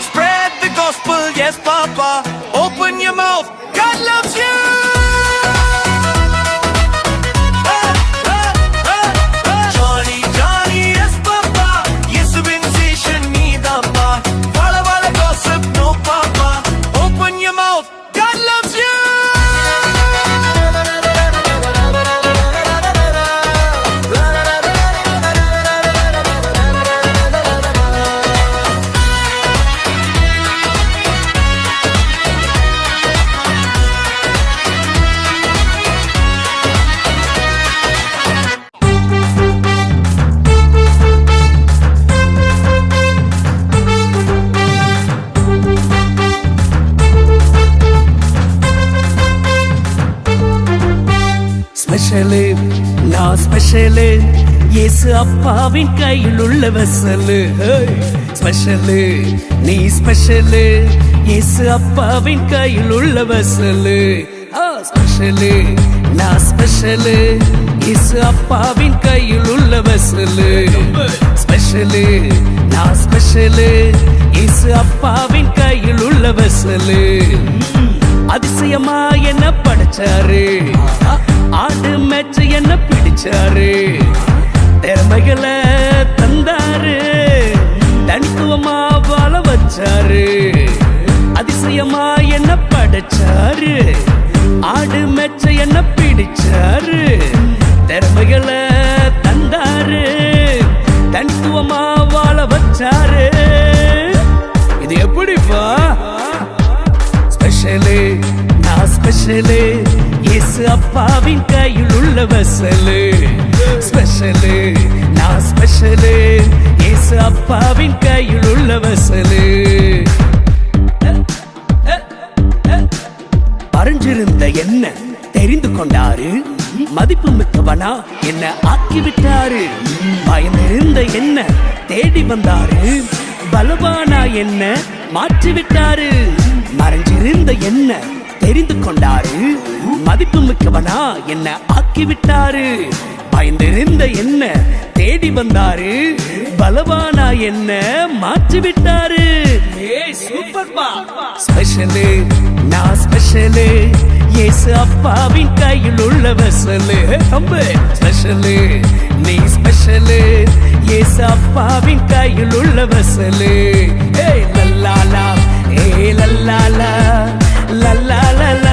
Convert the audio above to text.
Spread the gospel, yes, Papa. Open your mouth, God loves you. Johnny, Johnny, yes, Papa. Yesuvin station needanpa. Wala wala gossip, no, Papa. Open your mouth, God loves you. Special நான் special இயேசு அப்பாவின் கையில் உள்ள வெசலு. Special நீ special இயேசு அப்பாவின் கையில் உள்ள வெசலு. ஸ்பெஷலு நான் ஸ்பெஷலு இயேசு அப்பாவின் கையில் உள்ள வெசலு. ஸ்பெஷலு நான் ஸ்பெஷலு இயேசு அப்பாவின் கையில் உள்ள வெசலு. அதிசயமா என்ன படைச்சாரு, ஆடு மேட்ச் என்ன பிடிச்சாரு, திறமைகளை தந்தாரு, தனித்துவமா வாழ வச்சாரு. அதிசயமா என்ன படைச்சாரு, ஆடு மேட்ச் என்ன பிடிச்சாரு, திறமைகளை தந்தாரு, தனித்துவமா வாழ வச்சாரு. இது எப்படிப்பா? ஸ்பெஷலு நான் ஸ்பெஷலு இயேசு அப்பாவின் கையில் உள்ள வெசலு. ஸ்பெஷலு நான் ஸ்பெஷலு இயேசு அப்பாவின் கையில் உள்ள வெசலு. மறைஞ்சிருந்த என்ன தெரிந்து கொண்டாரு, மதிப்பு மிக்கவனா என்ன ஆக்கிவிட்டாரு. பயந்திருந்த என்ன தேடி வந்தாரு, பலவானா என்ன மாற்றிவிட்டாரு. மறைஞ்சிருந்த என்ன தெரிந்து கொண்டாரு, மதிப்பு மிக்கவனா என்ன ஆக்கிவிட்டாரு. பயந்திருந்த என்ன தேடி வந்தாரு, பலவானா என்ன மாற்றிவிட்டாரு. சூப்பர்பா. ஸ்பெஷலு நான் ஸ்பெஷலு இயேசு அப்பாவின் கையில் உள்ள வெசலு. ஸ்பெஷலு நீ ஸ்பெஷலு இயேசு அப்பாவின் கையில் உள்ள வெசலு. லல்லாலா ஏ லல்லாலா லல்லாலா